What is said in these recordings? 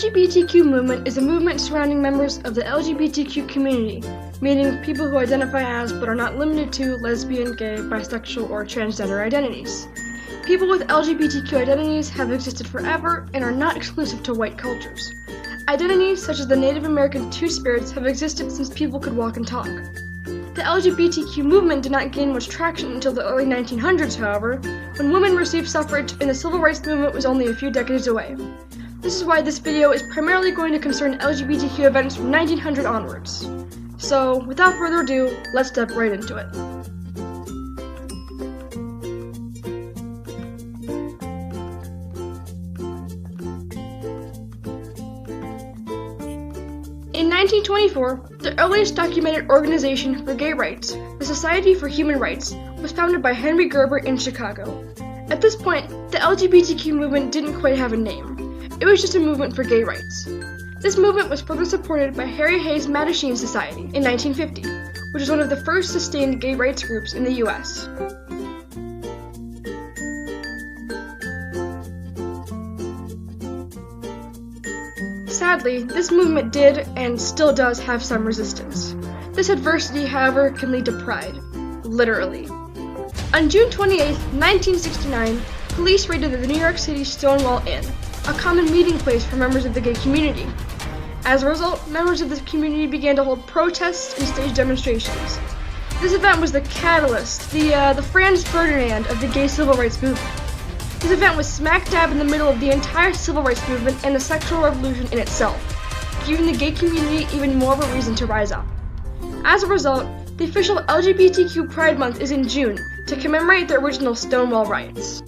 LGBTQ movement is a movement surrounding members of the LGBTQ community, meaning people who identify as but are not limited to lesbian, gay, bisexual, or transgender identities. People with LGBTQ identities have existed forever and are not exclusive to white cultures. Identities such as the Native American Two-Spirits have existed since people could walk and talk. The LGBTQ movement did not gain much traction until the early 1900s, however, when women received suffrage and the civil rights movement was only a few decades away. This is why this video is primarily going to concern LGBTQ events from 1900 onwards. So, without further ado, let's step right into it. In 1924, the earliest documented organization for gay rights, the Society for Human Rights, was founded by Henry Gerber in Chicago. At this point, the LGBTQ movement didn't quite have a name. It was just a movement for gay rights. This movement was further supported by Harry Hayes Mattachine Society in 1950, which was one of the first sustained gay rights groups in the U.S. Sadly, this movement did and still does have some resistance. This adversity, however, can lead to pride. Literally. On June 28, 1969, police raided the New York City Stonewall Inn, a common meeting place for members of the gay community. As a result, members of the community began to hold protests and stage demonstrations. This event was the catalyst, the Franz Ferdinand of the gay civil rights movement. This event was smack dab in the middle of the entire civil rights movement and the sexual revolution in itself, giving the gay community even more of a reason to rise up. As a result, the official LGBTQ Pride Month is in June to commemorate the original Stonewall riots.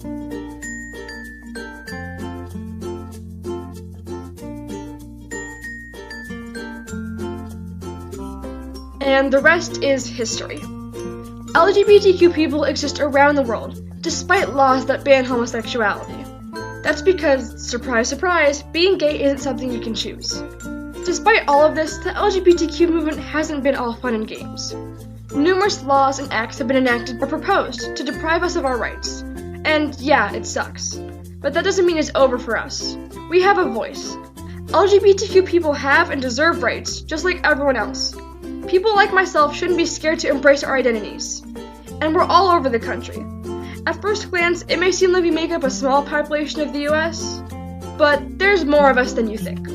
And the rest is history. LGBTQ people exist around the world, despite laws that ban homosexuality. That's because, surprise, surprise, being gay isn't something you can choose. Despite all of this, the LGBTQ movement hasn't been all fun and games. Numerous laws and acts have been enacted or proposed to deprive us of our rights. And yeah, it sucks. But that doesn't mean it's over for us. We have a voice. LGBTQ people have and deserve rights, just like everyone else. People like myself shouldn't be scared to embrace our identities. And we're all over the country. At first glance, it may seem like we make up a small population of the US, but there's more of us than you think.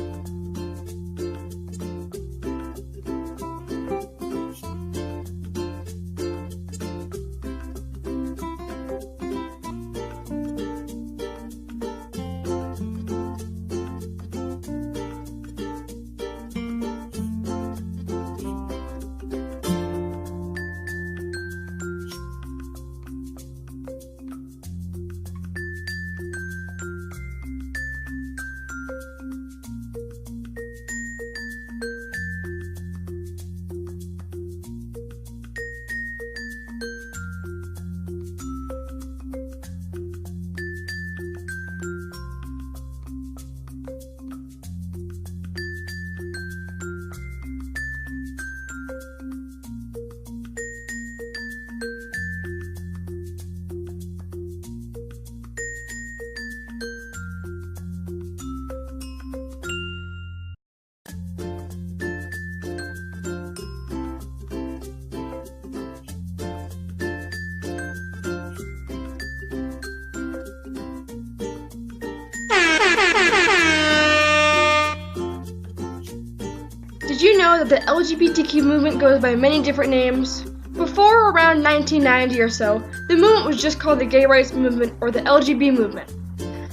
Did you know that the LGBTQ movement goes by many different names? Before around 1990 or so, the movement was just called the Gay Rights Movement or the LGB movement.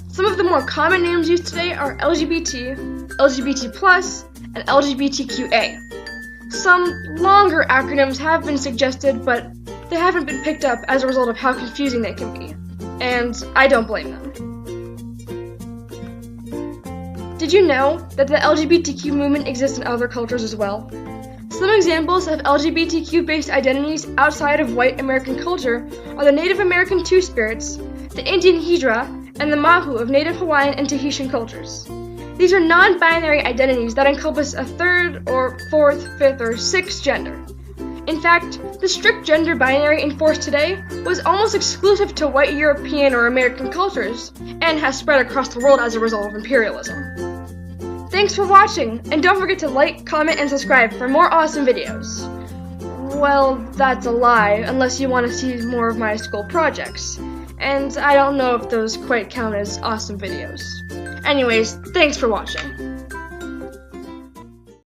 Some of the more common names used today are LGBT, LGBT+, and LGBTQA. Some longer acronyms have been suggested, but they haven't been picked up as a result of how confusing they can be. And I don't blame them. Did you know that the LGBTQ movement exists in other cultures as well? Some examples of LGBTQ-based identities outside of white American culture are the Native American Two-Spirits, the Indian Hijra, and the Mahu of Native Hawaiian and Tahitian cultures. These are non-binary identities that encompass a third or fourth, fifth, or sixth gender. In fact, the strict gender binary in force today was almost exclusive to white European or American cultures, and has spread across the world as a result of imperialism. Thanks for watching, and don't forget to like, comment, and subscribe for more awesome videos. Well, that's a lie, unless you want to see more of my school projects. And I don't know if those quite count as awesome videos. Anyways, thanks for watching.